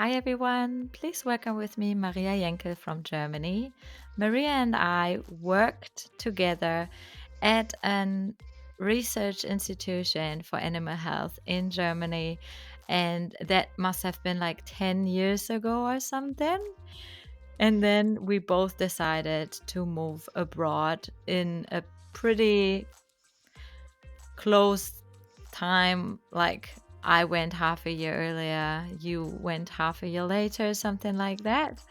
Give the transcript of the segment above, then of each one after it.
Hi everyone, please welcome with me Maria Jenckel from Germany. Maria and I worked together at an research institution for animal health in Germany, and that must have been like 10 years ago or something. And then we both decided to move abroad in a pretty close time. Like I went half a year earlier, you went half a year later, something like that.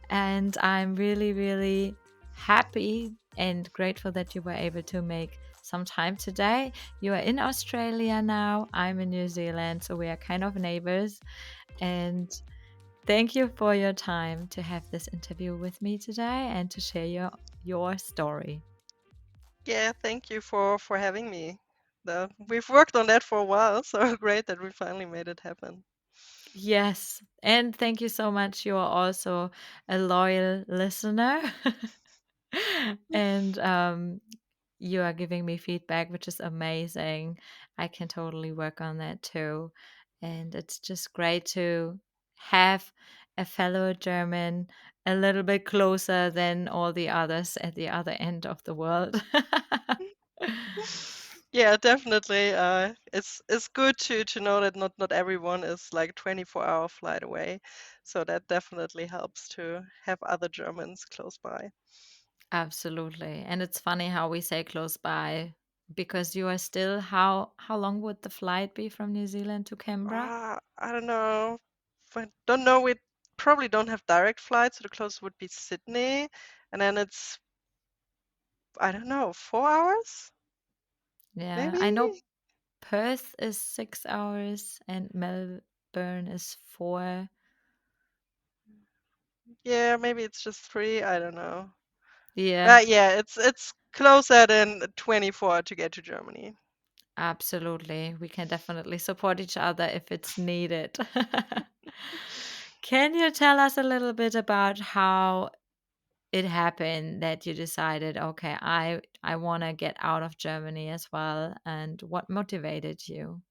And I'm really, really happy and grateful that you were able to make some time today. You are in Australia now, I'm in New Zealand, so we are kind of neighbors. And thank you for your time to have this interview with me today and to share your story. Yeah, thank you for having me. We've worked on that for a while, so great that we finally made it happen. Yes, and thank you so much. You are also a loyal listener. And you are giving me feedback, which is amazing. I can totally work on that too. And it's just great to have a fellow German a little bit closer than all the others at the other end of the world. Yeah, definitely. It's good to know that not everyone is like 24-hour flight away, so that definitely helps to have other Germans close by. Absolutely. And it's funny how we say close by because you are still how long would the flight be from New Zealand to Canberra? I don't know. I don't know. We probably don't have direct flights, so the closest would be Sydney, and then it's I don't know, 4 hours Yeah, I know maybe. Perth is 6 hours and Melbourne is 4. Yeah, maybe it's just three. I don't know. Yeah, But yeah, it's closer than 24 to get to Germany. absolutely. We can definitely support each other if it's needed. Can you tell us a little bit about how it happened that you decided, okay, I want to get out of Germany as well, and what motivated you?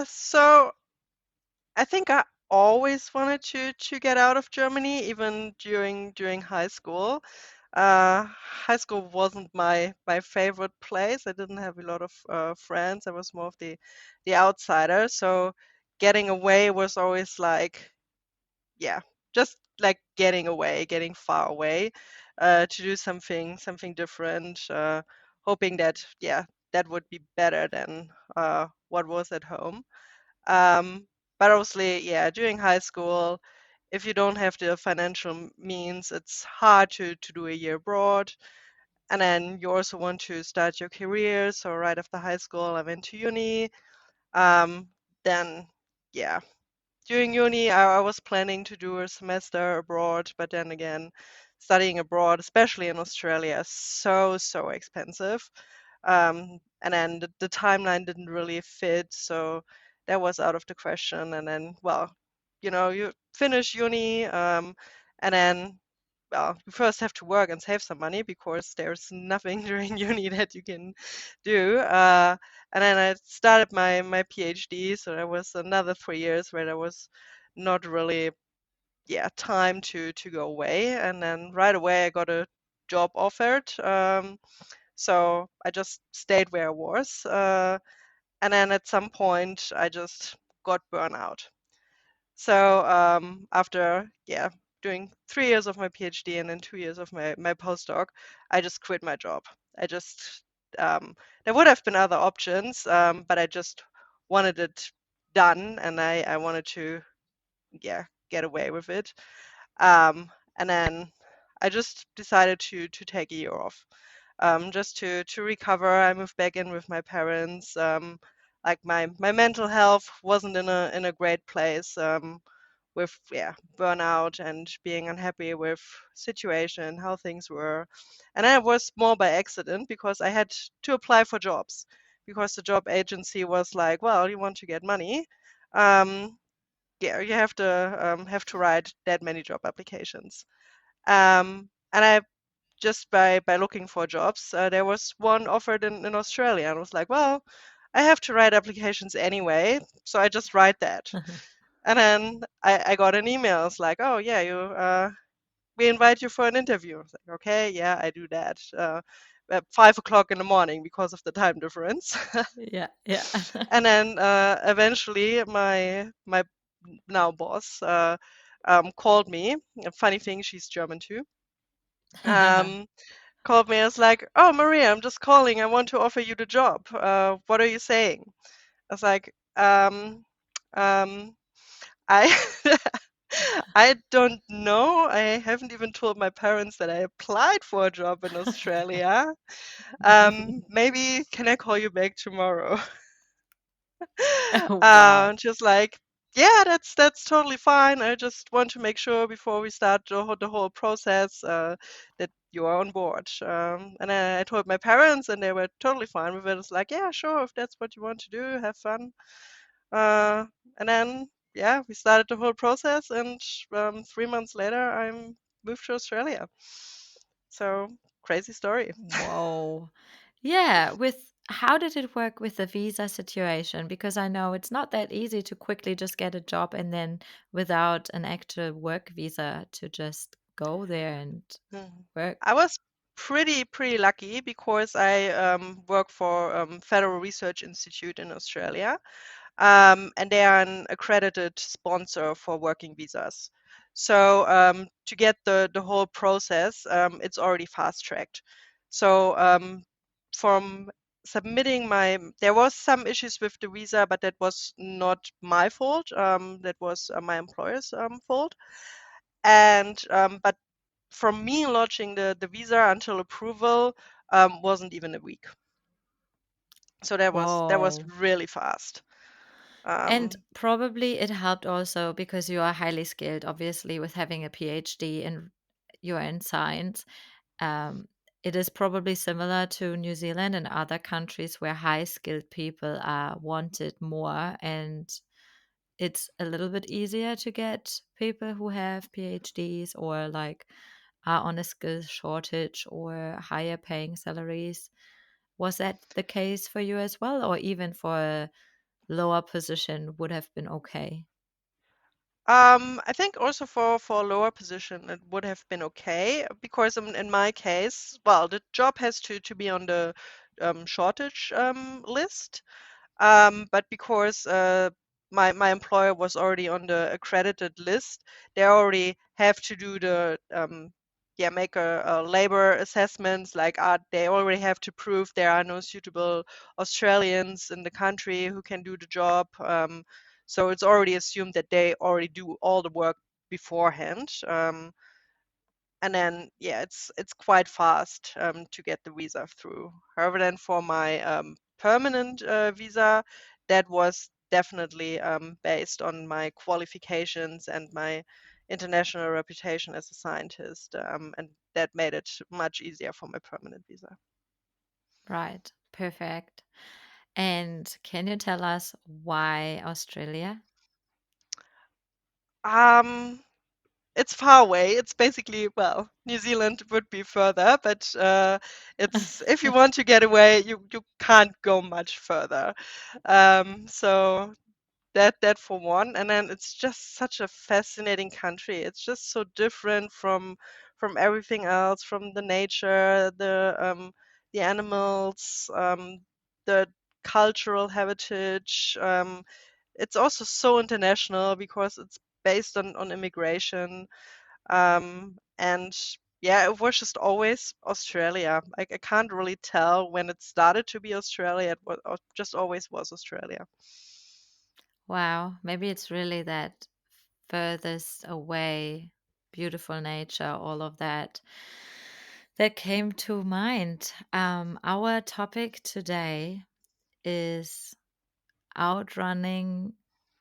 So I think I always wanted to get out of Germany, even during high school. High school wasn't my favorite place. I didn't have a lot of friends. I was more of the outsider. So getting away was always like, yeah, just like getting away, getting far away, to do something different, hoping that that would be better than what was at home. But obviously, yeah, during high school, if you don't have the financial means, it's hard to do a year abroad. And then you also want to start your career. So right after high school, I went to uni. Um, then, yeah, during uni, I was planning to do a semester abroad, but then again, studying abroad, especially in Australia, is so expensive. And then the timeline didn't really fit, so that was out of the question. And then, well, you finish uni, and then, well, you first have to work and save some money because there's nothing during uni that you can do. And then I started my PhD, so there was another 3 years where there was not really, yeah, time to go away. And then right away I got a job offered. So I just stayed where I was. And then at some point I just got burnout. So after doing 3 years of my PhD and then 2 years of my postdoc, I just quit my job. I just there would have been other options, but I just wanted it done, and I wanted to get away with it. And then I just decided to take a year off, just to recover. I moved back in with my parents. Like my mental health wasn't in a great place, with burnout and being unhappy with situation, how things were. And I was more by accident because I had to apply for jobs because the job agency was like, well, you want to get money. Um, yeah, you have to write that many job applications. And I just by looking for jobs, there was one offered in Australia, and I was like, well, I have to write applications anyway, so I just write that. And then I got an email. It's like, oh yeah, we invite you for an interview. I was like, okay, yeah, I do that. At 5 o'clock in the morning because of the time difference. Yeah, yeah. And then eventually my now boss called me. A funny thing, she's German too. Um, Called me. I was like, "Oh, Maria, I'm just calling. I want to offer you the job. What are you saying?" I was like, um, I I don't know. I haven't even told my parents that I applied for a job in Australia. Maybe can I call you back tomorrow?" Oh, wow. Just like, yeah, that's totally fine. I just want to make sure before we start the whole process that you are on board. And I told my parents, and they were totally fine with it. It's like, yeah, sure, if that's what you want to do, have fun. Uh, and then, yeah, we started the whole process, and 3 months later, I'm moved to Australia. So crazy story. Whoa. Yeah, with how did it work with the visa situation? Because I know it's not that easy to quickly just get a job and then without an actual work visa to just go there and Mhm. work. I was pretty lucky because I work for Federal Research Institute in Australia, and they are an accredited sponsor for working visas. So to get the whole process, it's already fast tracked. So from submitting there was some issues with the visa, but that was not my fault. That was my employer's fault. And but from me launching the visa until approval wasn't even a week. So that was Whoa. really fast. And Um, probably it helped also because you are highly skilled, obviously, with having a PhD and you're in science. Um, it is probably similar to New Zealand and other countries where high skilled people are wanted more, and it's a little bit easier to get people who have PhDs or like are on a skill shortage or higher paying salaries. Was that the case for you as well, or even for a lower position would have been okay? I think also for a lower position it would have been okay because in my case, well, the job has to be on the shortage list. But because my employer was already on the accredited list, they already have to do the yeah, make a labor assessments. Like they already have to prove there are no suitable Australians in the country who can do the job. So it's already assumed that they already do all the work beforehand. And then yeah, it's quite fast to get the visa through. However, then for my permanent visa, that was definitely based on my qualifications and my international reputation as a scientist, and that made it much easier for my permanent visa. Right. Perfect. And can you tell us why Australia? Um, it's far away. It's basically, well, New Zealand would be further, but it's if you want to get away, you can't go much further. So that for one, and then it's just such a fascinating country. It's just so different from everything else, from the nature, the animals, the cultural heritage. It's also so international because it's based on immigration. And yeah, it was just always Australia. I can't really tell when it started to be Australia. It was just always was Australia. Wow, maybe it's really that furthest away, beautiful nature, all of that that came to mind. Our topic today is outrunning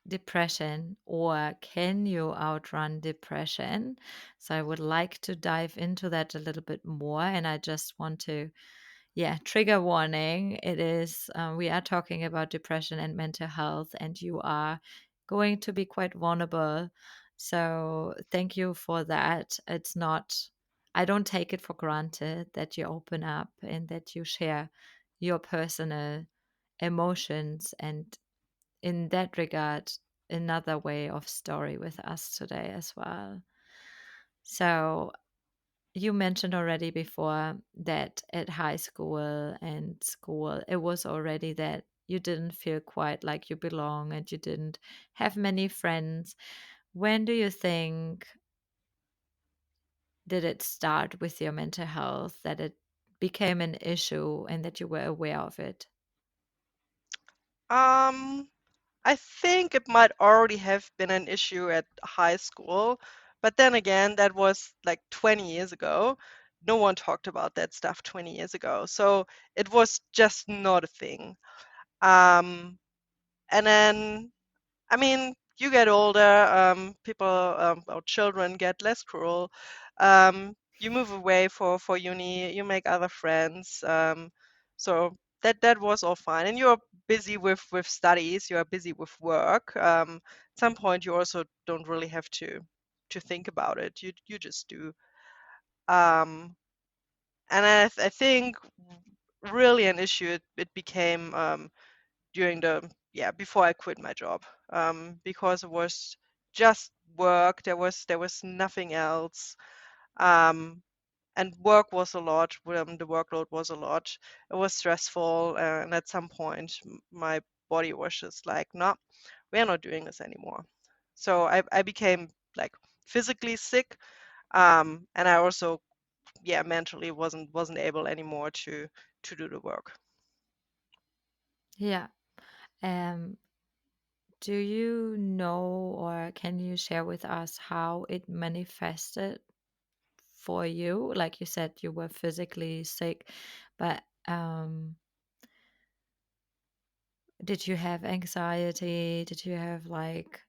depression, or can you outrun depression? So I would like to dive into that a little bit more, and I just want to, yeah, trigger warning. It is, we are talking about depression and mental health, and you are going to be quite vulnerable. So thank you for that. It's not, I don't take it for granted that you open up and that you share your personal emotions. And in that regard, another way of story with us today as well. So you mentioned already before that at high school and school, it was already that you didn't feel quite like you belong and you didn't have many friends. When do you think did it start with your mental health that it became an issue and that you were aware of it? Um, I think it might already have been an issue at high school, but then again, that was like 20 years ago. No one talked about that stuff 20 years ago. So it was just not a thing. Um, and then I mean, you get older, people, or children get less cruel. You move away for uni, you make other friends. So that was all fine. And you're busy with studies, you are busy with work. At some point, you also don't really have to think about it. You just do. Um, and I think really an issue it became during the yeah before I quit my job, because it was just work. There was nothing else, um, and work was a lot. The workload was a lot. It was stressful, and at some point, my body was just like, no, we're not doing this anymore. So I became like physically sick, and I also yeah mentally wasn't able anymore to do the work. Yeah. Um, do you know or can you share with us how it manifested for you? Like you said, you were physically sick, but did you have anxiety? Did you have like,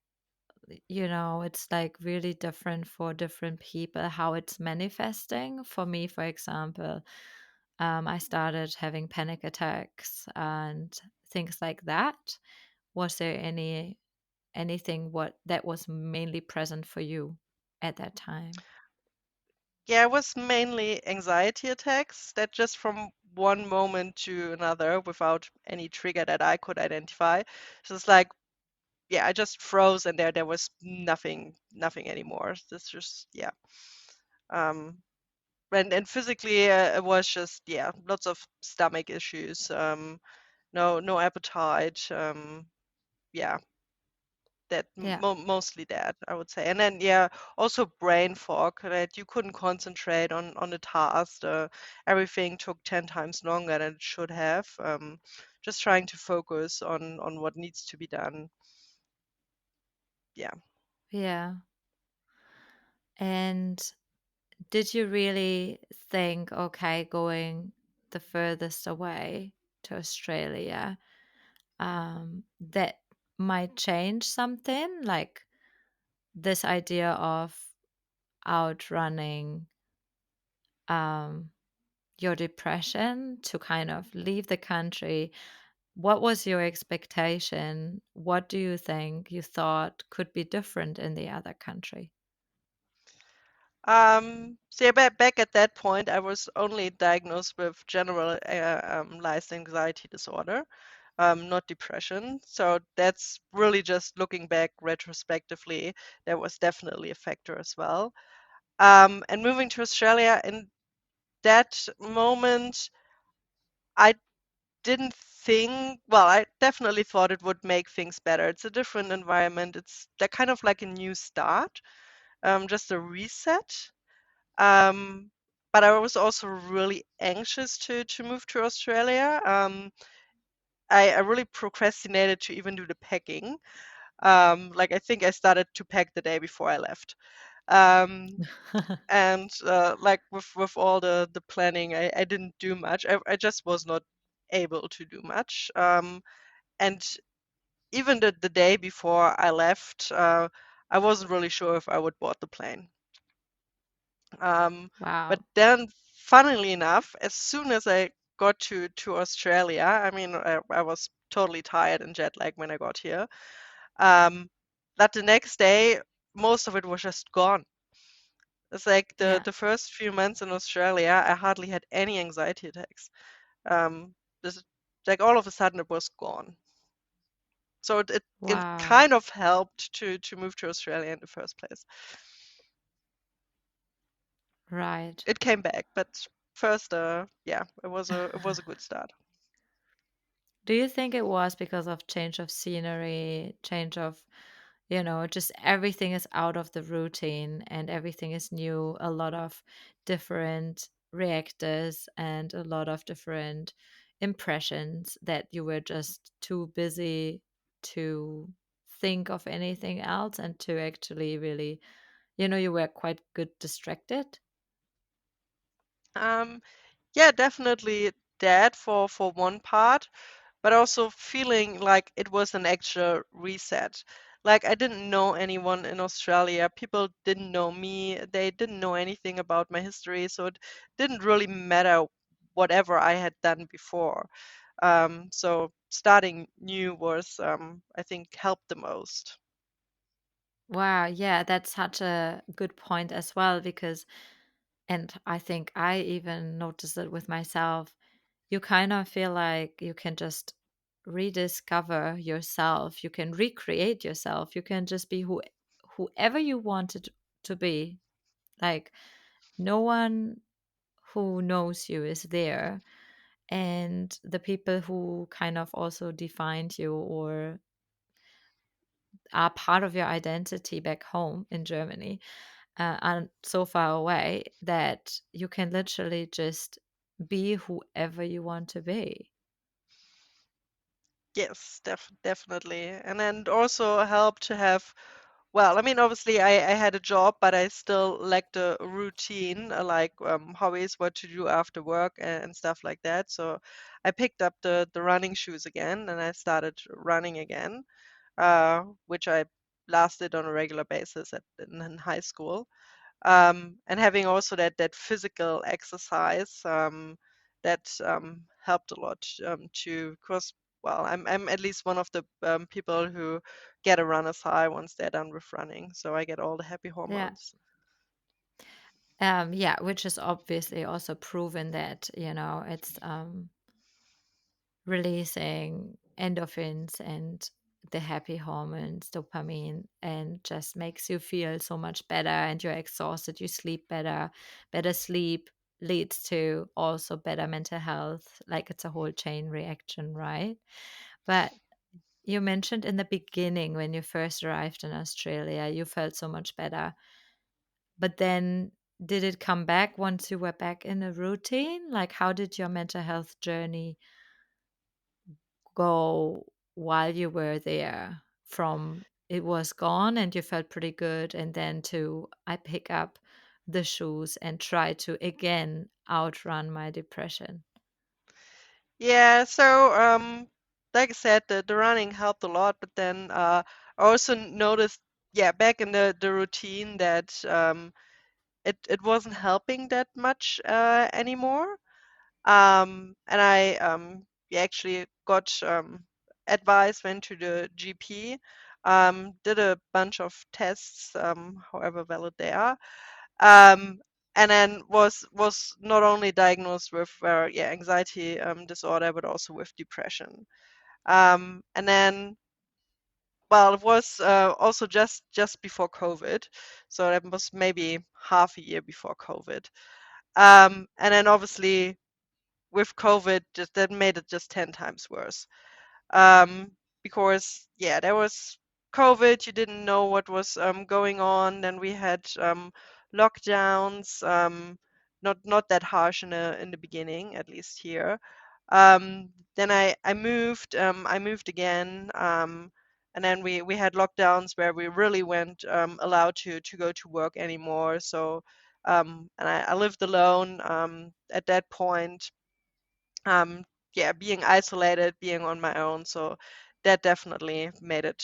it's like really different for different people how it's manifesting. For me, for example, I started having panic attacks and things like that. Was there anything what that was mainly present for you at that time? Yeah, it was mainly anxiety attacks that just from one moment to another without any trigger that I could identify. So it's like, yeah, I just froze and there was nothing anymore. It's just yeah. Um and physically it was just yeah, lots of stomach issues, no appetite, yeah, that Yeah, mostly that I would say. And then yeah, also brain fog that you couldn't concentrate on the task. Everything took 10 times longer than it should have. Just trying to focus on what needs to be done. Yeah. yeah. And did you really think, okay, going the furthest away to Australia, that might change something? Like this idea of outrunning um, your depression to kind of leave the country. What was your expectation? What do you think you thought could be different in the other country? So yeah, back at that point, I was only diagnosed with general anxiety disorder, not depression. So that's really just looking back retrospectively, that was definitely a factor as well. And moving to Australia in that moment, I didn't think, well, I definitely thought it would make things better. It's a different environment. It's kind of like a new start, just a reset. Um, but I was also really anxious to move to Australia. I really procrastinated to even do the packing. Like I think I started to pack the day before I left. Um, and like with all the planning, I didn't do much. I just was not able to do much. And even the day before I left, I wasn't really sure if I would board the plane. Um, but Wow. then, funnily enough, as soon as I got to Australia, I mean, I was totally tired and jet lagged when I got here. Um, that the next day, most of it was just gone. It's like the Yeah. the first few months in Australia, I hardly had any anxiety attacks. This like all of a sudden it was gone. So it Wow. kind of helped to move to Australia in the first place. Right. It came back, but first, yeah, it was a good start. Do you think it was because of change of scenery, change of, just everything is out of the routine and everything is new, a lot of different reactors and a lot of different impressions that you were just too busy to think of anything else and to actually really, you were quite good distracted? Um, yeah, definitely that for one part, but also feeling like it was an extra reset. Like I didn't know anyone in Australia. People didn't know me. They didn't know anything about my history, so it didn't really matter whatever I had done before. So starting new was, I think, helped the most. Wow, yeah, that's such a good point as well because, and I think I even noticed it with myself, you kind of feel like you can just rediscover yourself, you can recreate yourself, you can just be whoever you wanted to be. Like no one who knows you is there, and the people who kind of also defined you or are part of your identity back home in Germany are so far away that you can literally just be whoever you want to be. Yes, definitely. And then also helped to have, well, I mean, obviously I had a job, but I still lacked a routine, like hobbies, what to do after work and stuff like that. So I picked up the running shoes again and I started running again, which I lasted on a regular basis in high school. And having also that physical exercise that helped a lot to, because well, I'm at least one of the people who get a runner's high once they're done with running, so I get all the happy Yeah. hormones. Yeah, which is obviously also proven that, it's releasing endorphins and the happy hormones, dopamine, and just makes you feel so much better and you're exhausted, you sleep better. Better sleep leads to also better mental health. Like it's a whole chain reaction, right? But you mentioned in the beginning when you first arrived in Australia, you felt so much better. But then did it come back once you were back in a routine? Like, how did your mental health journey go while you were there? From it was gone and you felt pretty good, and then to I pick up the shoes and try to again outrun my depression. Yeah, so like I said, the running helped a lot, but then I also noticed, yeah, back in the routine that it wasn't helping that much anymore. And I yeah, actually got advice, went to the GP, did a bunch of tests, however valid they are, um, and then was not only diagnosed with yeah, anxiety disorder, but also with depression. And then, well, it was also just before COVID, so that was maybe half a year before COVID. And then obviously with COVID, just that made it just 10 times worse. Um, because yeah, there was COVID, you didn't know what was going on. Then we had lockdowns, not that harsh in the beginning, at least here. Then I moved again, and then we had lockdowns where we really weren't allowed to go to work anymore. So and I lived alone at that point, um, yeah, being isolated, being on my own. So that definitely made it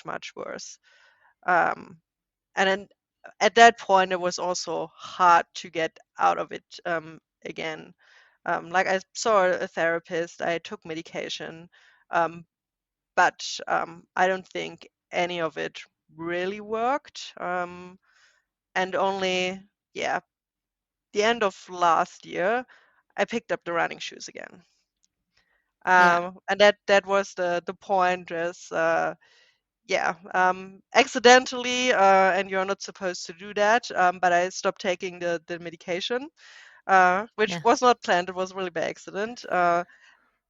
much worse. Um, and then at that point, it was also hard to get out of it again. Like I saw a therapist, I took medication, um, but I don't think any of it really worked. And only, yeah, the end of last year, I picked up the running shoes again. Yeah. And that was the point is yeah, accidentally, and you're not supposed to do that, but I stopped taking the medication, which Yeah. was not planned. It was really by accident.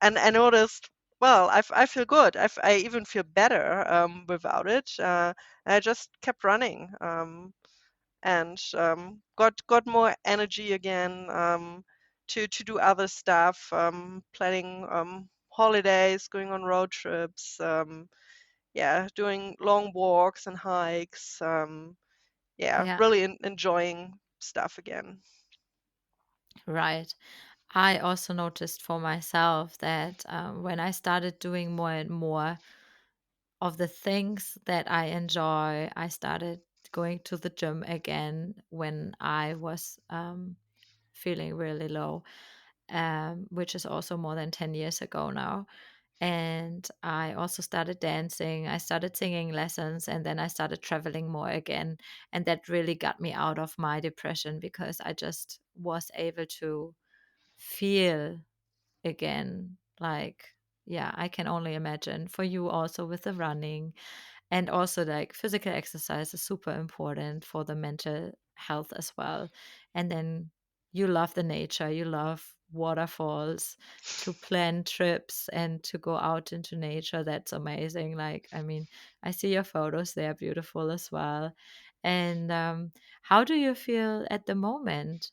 And I noticed, well, I feel good. I even feel better without it. And I just kept running, and got more energy again, to do other stuff, planning holidays, going on road trips, yeah, doing long walks and hikes. Yeah, Yeah. really enjoying stuff again. Right. I also noticed for myself that when I started doing more and more of the things that I enjoy, I started going to the gym again when I was feeling really low, which is also more than 10 years ago now. And I also started dancing, I started singing lessons, and then I started traveling more again. And that really got me out of my depression because I just was able to feel again. Like, yeah, I can only imagine for you also with the running, and also like physical exercise is super important for the mental health as well. And then you love the nature, you love waterfalls, to plan trips and to go out into nature. That's amazing. Like, I mean, I see your photos, they are beautiful as well. And how do you feel at the moment?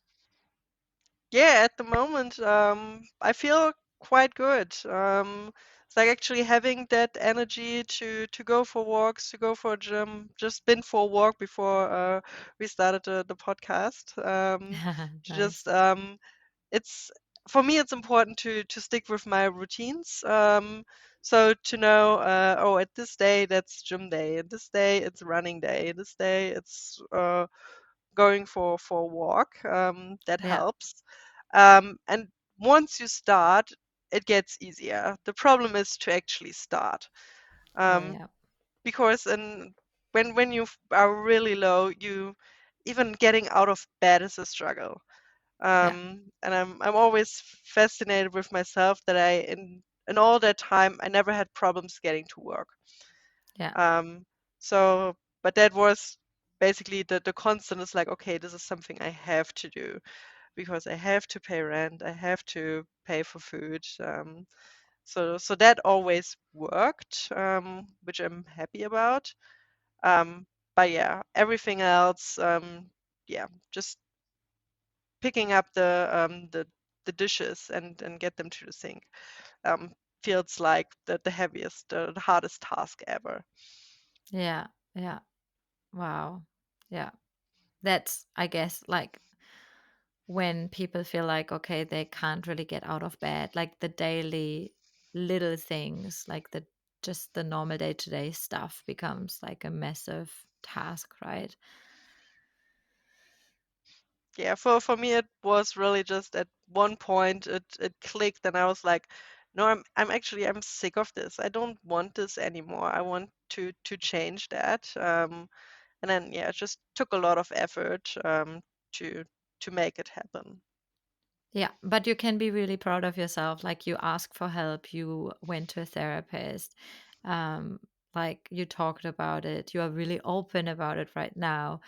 Yeah, at the moment, I feel quite good. It's like actually having that energy to go for walks, to go for a gym. Just been for a walk before we started the podcast. To Nice. just it's for me, it's important to stick with my routines. So to know, oh, at this day that's gym day, at this day it's running day, this day it's going for a walk. That Yeah. helps. And once you start, it gets easier. The problem is to actually start, Oh um, yeah. because when you are really low, you even getting out of bed is a struggle. Yeah. And I'm always fascinated with myself that in all that time I never had problems getting to work. Yeah. Um, so, but that was basically the constant is like, okay, this is something I have to do because I have to pay rent, I have to pay for food. So that always worked, which I'm happy about. Um, but yeah, everything else, yeah, just picking up the dishes and get them to the sink, um, feels like the heaviest, the hardest task ever. Yeah. Yeah. Wow. Yeah. That's, I guess, like when people feel like, okay, they can't really get out of bed, like the daily little things, like the just the normal day to day stuff becomes like a massive task, right? Yeah, for me it was really just at one point it clicked and I was like, no, I'm sick of this. I don't want this anymore. I want to change that. And then yeah, it just took a lot of effort to to make it happen. Yeah, but you can be really proud of yourself. Like you asked for help, you went to a therapist, um, like you talked about it, you are really open about it right now.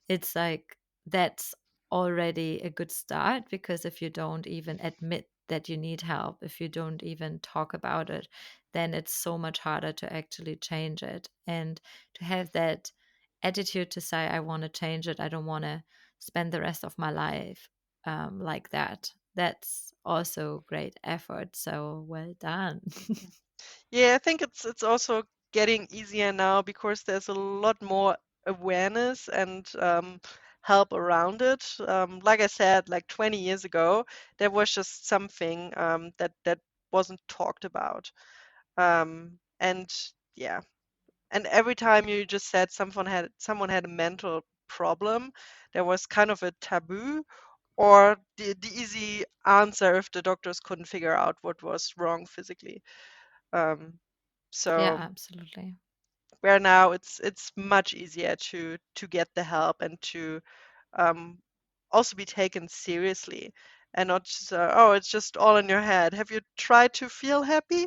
It's like that's already a good start because if you don't even admit that you need help, if you don't even talk about it, then it's so much harder to actually change it. And to have that attitude to say, I want to change it, I don't want to spend the rest of my life like that. That's also great effort. So well done. Yeah, I think it's also getting easier now because there's a lot more awareness and help around it. Like I said, like 20 years ago, there was just something that wasn't talked about. And yeah, and every time you just said someone had a mental problem, there was kind of a taboo or the easy answer if the doctors couldn't figure out what was wrong physically. Um, Yeah, so absolutely. where now it's much easier to get the help and to um, also be taken seriously. and not just, oh, it's just all in your head. Have you tried to feel happy?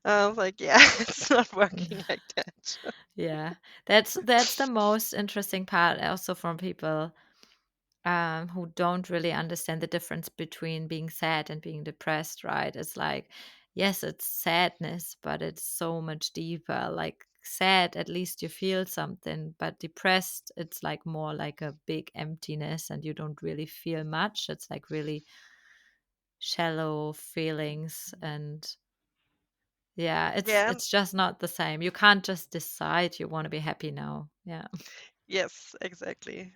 I was like, yeah, it's not working like that. Yeah, that's the most interesting part also from people who don't really understand the difference between being sad and being depressed, right? It's like, yes, it's sadness, but it's so much deeper. Like sad, at least you feel something, but depressed, it's like more like a big emptiness and you don't really feel much. It's like really shallow feelings and yeah, Yeah, it's just not the same. You can't just decide you want to be happy now. Yeah. yes, exactly.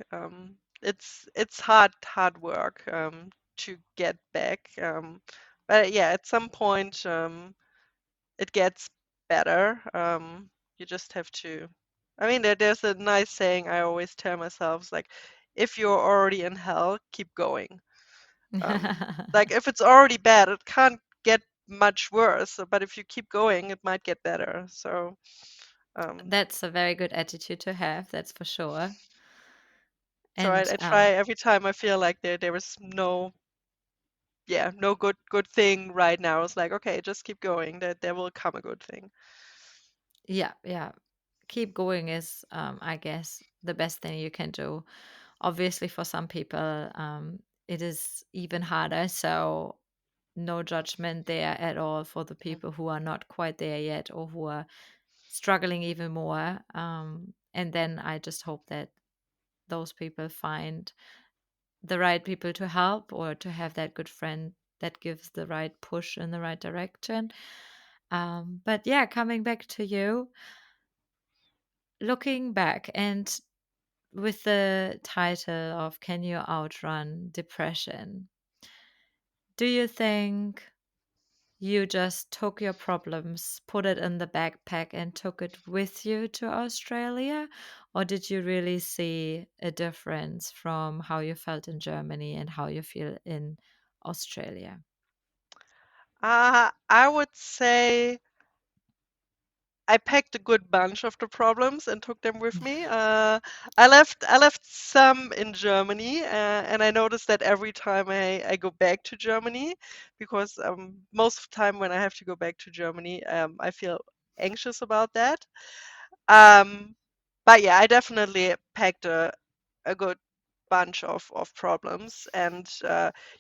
It's hard work to get back. But yeah, at some point it gets better. You just have to. I mean, there's a nice saying I always tell myself, it's like, if you're already in hell, keep going. Like if it's already bad, it can't get much worse. But if you keep going, it might get better. Um, That's a very good attitude to have, that's for sure. so And I try every time I feel like there is no, yeah, no good thing right now. It's like, okay, just keep going. There will come a good thing. yeah, yeah. Keep going is, I guess, the best thing you can do. Obviously, for some people, it is even harder. So, no judgment there at all for the people who are not quite there yet or who are struggling even more. And then I just hope that those people find the right people to help or to have that good friend that gives the right push in the right direction. But yeah, coming back to you, looking back and with the title of Can You Outrun Depression? Do you think you just took your problems, put it in the backpack, and took it with you to Australia? Or did you really see a difference from how you felt in Germany and how you feel in Australia? I would say I packed a good bunch of the problems and took them with me. I left some in Germany, and I noticed that every time I go back to Germany, because most of the time when I have to go back to Germany, I feel anxious about that. Um, but yeah, I definitely packed a good bunch of problems, and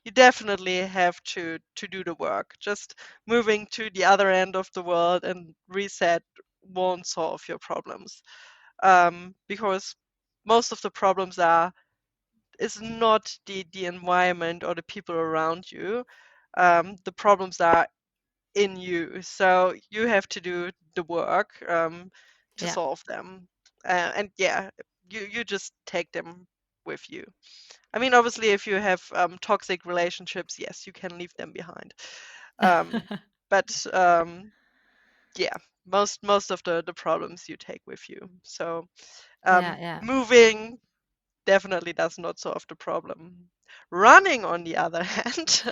you definitely have to do the work. Just moving to the other end of the world and reset won't solve your problems, because most of the problems are is not the environment or the people around you. The problems are in you. So you have to do the work to Yeah. solve them. And yeah, you just take them with you. I mean, obviously, if you have toxic relationships, yes, you can leave them behind. Um, but yeah, most of the problems you take with you. So Yeah, yeah. moving definitely does not solve the problem. Running, on the other hand,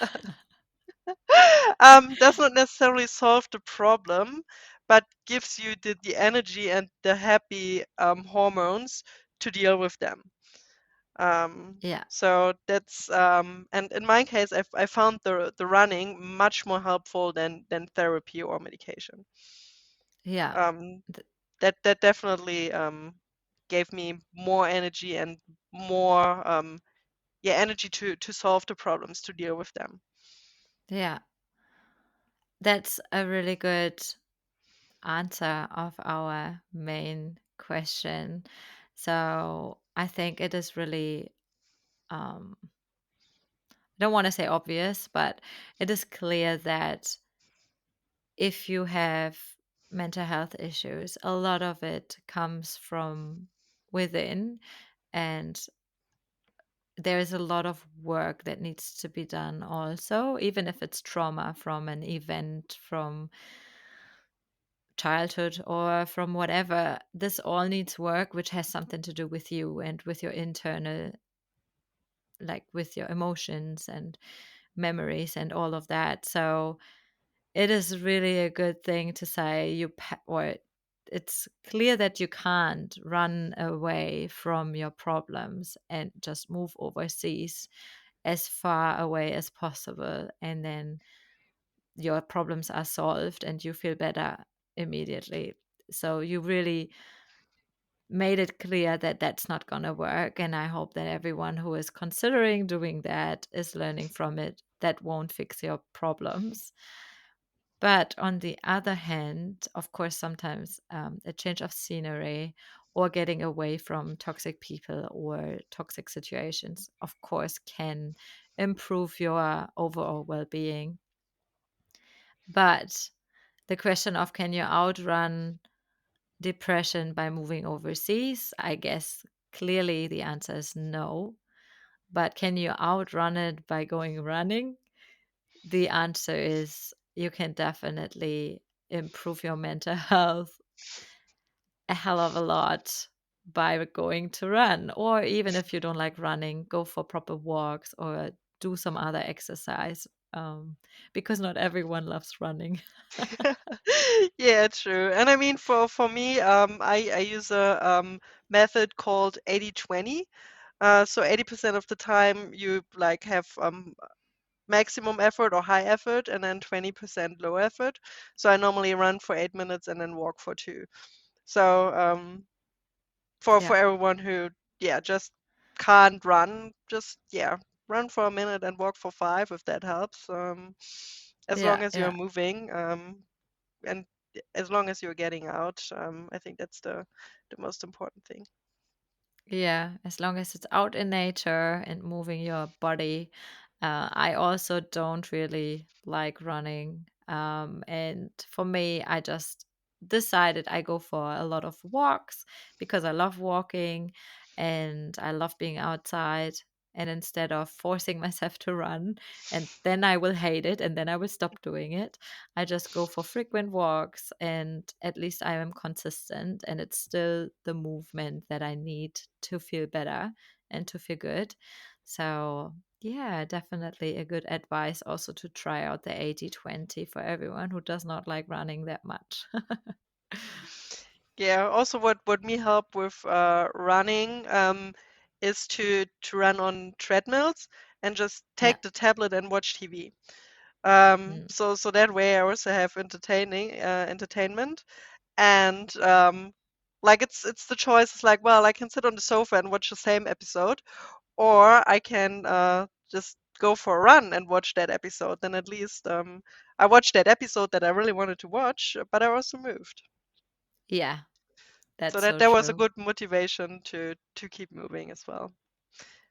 does not necessarily solve the problem, but gives you the energy and the happy hormones to deal with them. Yeah. So that's and in my case, I found the running much more helpful than therapy or medication. Yeah. Um, Th- that definitely gave me more energy and more yeah, energy to solve the problems, to deal with them. Yeah. That's a really good answer of our main question. So I think it is really, I don't want to say obvious, but it is clear that if you have mental health issues, a lot of it comes from within, and there is a lot of work that needs to be done also, even if it's trauma from an event from childhood or from whatever. This all needs work, which has something to do with you and with your internal, like with your emotions and memories and all of that. So it is really a good thing to say or it's clear that you can't run away from your problems and just move overseas. as far away as possible, and then your problems are solved and you feel better immediately. So you really made it clear that that's not going to work. And I hope that everyone who is considering doing that is learning from it. That won't fix your problems. But on the other hand, of course, sometimes a change of scenery or getting away from toxic people or toxic situations, of course, can improve your overall well being. But the question of can you outrun depression by moving overseas? I guess clearly the answer is no. But can you outrun it by going running? The answer is you can definitely improve your mental health a hell of a lot by going to run. Or even if you don't like running, go for proper walks or do some other exercise, because not everyone loves running. Yeah, true. And I mean, for me, I use a method called 80/20. So 80% of the time you like have maximum effort or high effort, and then 20% low effort. So I normally run for 8 minutes and then walk for two. So Yeah, for everyone who just can't run, just run for a minute and walk for five if that helps. As long yeah, as you're yeah. moving, and as long as you're getting out, I think that's the most important thing. Yeah, as long as it's out in nature and moving your body. I also don't really like running. And for me, I just decided I go for a lot of walks because I love walking and I love being outside. And instead of forcing myself to run, and then I will hate it and then I will stop doing it, I just go for frequent walks, and at least I am consistent and it's still the movement that I need to feel better and to feel good. So, yeah, definitely a good advice also to try out the 80/20 for everyone who does not like running that much. Yeah. Also, what me help with running is to run on treadmills and just Yeah. take the tablet and watch TV. Mm. So that way I also have entertainment, and like it's the choice. It's like, well, I can sit on the sofa and watch the same episode, or I can just go for a run and watch that episode. Then at least I watched that episode that I really wanted to watch, but I also moved. Yeah, So that's that so that was a true. good motivation to keep moving as well.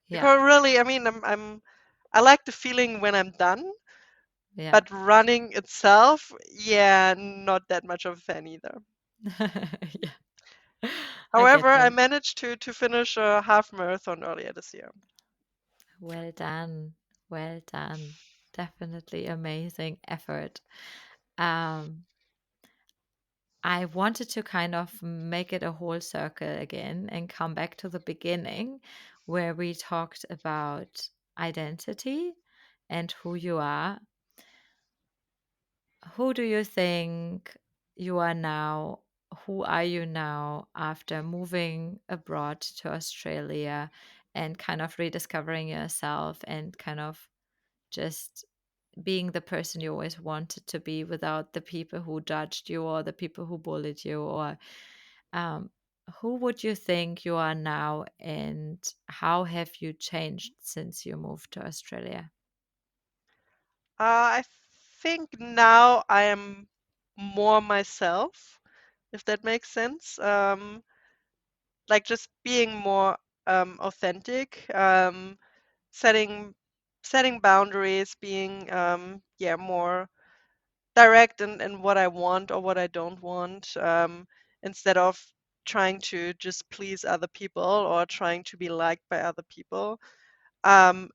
Yeah. Because really, I mean, I like the feeling when I'm done, Yeah. but running itself, yeah, not that much of a fan either. Yeah. I However, get I that. managed to finish a half marathon earlier this year. Well done. Well done. Definitely amazing effort. Um, I wanted to kind of make it a whole circle again and come back to the beginning where we talked about identity and who you are. Who do you think you are now? Who are you now after moving abroad to Australia and kind of rediscovering yourself and kind of just being the person you always wanted to be without the people who judged you or the people who bullied you? Or um, who would you think you are now, and how have you changed since you moved to Australia? I think now I am more myself, if that makes sense. Like just being more authentic, setting setting boundaries, being more direct in what I want or what I don't want, instead of trying to just please other people or trying to be liked by other people, and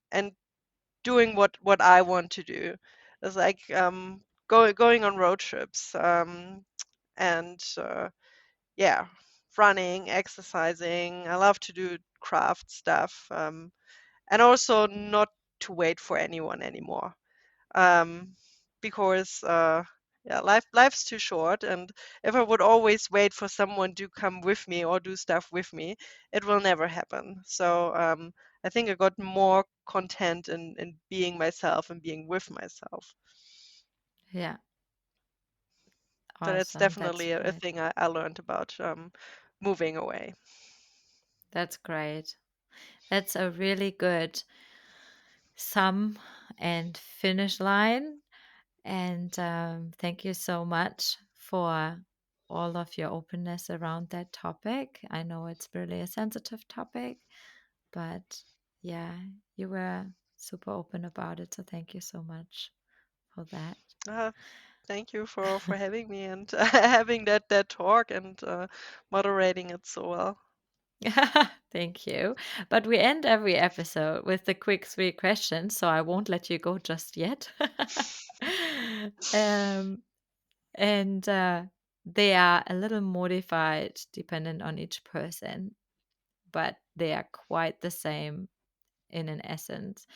doing what I want to do. It's like going on road trips, and yeah, running, exercising. I love to do craft stuff, and also not to wait for anyone anymore, um, because life's too short, and if I would always wait for someone to come with me or do stuff with me, it will never happen. So I think I got more content in being myself and being with myself. Yeah. So that's Awesome. That's definitely a great. thing I learned about moving away. That's great. That's a really good sum and finish line. And thank you so much for all of your openness around that topic. I know it's really a sensitive topic, but yeah, you were super open about it. So thank you so much for that. Uh, Thank you for having me and having that talk and moderating it so well. Thank you. But we end every episode with the quick three questions, so I won't let you go just yet. um, and they are a little modified dependent on each person, but they are quite the same in an essence.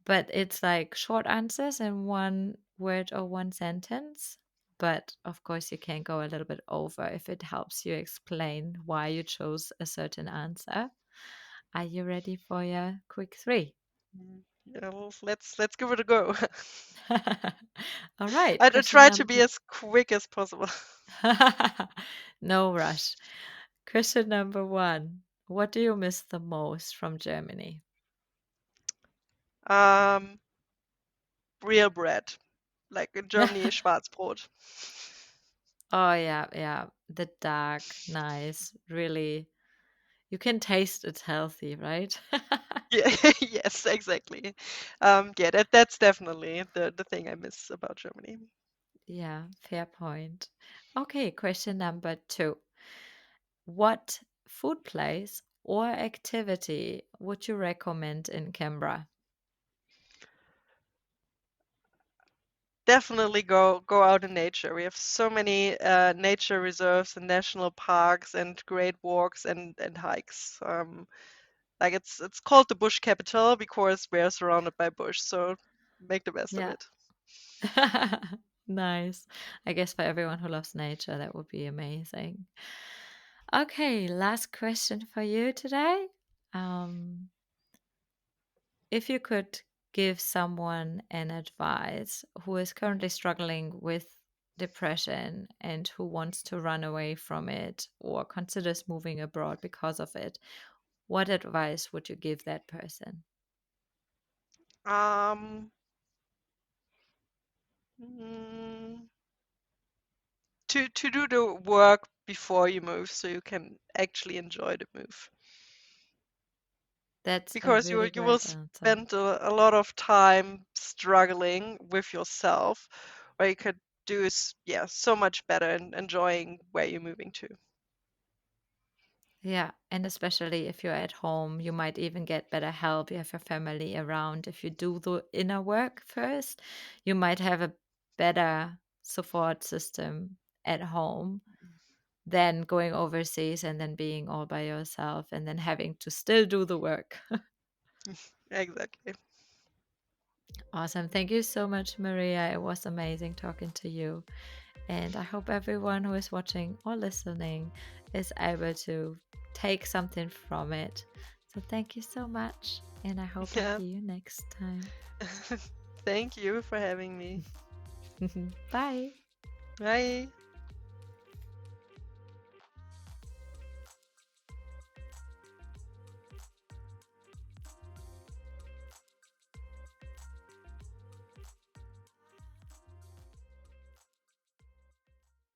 But it's like short answers in one word or one sentence. But of course, you can go a little bit over if it helps you explain why you chose a certain answer. Are you ready for your quick three? Yeah, well, let's give it a go. All right, I question try to be number. as quick as possible. No rush. Question number one. What do you miss the most from Germany? Um, Real bread, like in Germany, Schwarzbrot. Oh, yeah, yeah. The dark, nice, really. You can taste it's healthy, right? Yeah, yes, exactly. Yeah, that's definitely the thing I miss about Germany. Yeah, fair point. Okay, question number two. What food place or activity would you recommend in Canberra? Definitely go out in nature. We have so many nature reserves and national parks and great walks and hikes. Like it's called the bush capital because we're surrounded by bush, so make the best of Yeah. it. Nice. I guess for everyone who loves nature, that would be amazing. Okay, last question for you today. Um, if you could give someone an advice who is currently struggling with depression and who wants to run away from it or considers moving abroad because of it, what advice would you give that person? Um, mm, to do the work before you move, so you can actually enjoy the move. That's a Because really you will great answer. spend a lot of time struggling with yourself, where you could do is yeah so much better and enjoying where you're moving to. Yeah, and especially if you're at home, you might even get better help. You have your family around. If you do the inner work first, you might have a better support system at home than going overseas and then being all by yourself and then having to still do the work. Exactly. Awesome. Thank you so much, Maria. It was amazing talking to you. And I hope everyone who is watching or listening is able to take something from it. So thank you so much. And I hope I Yeah. see you next time. Thank you for having me. Bye. Bye.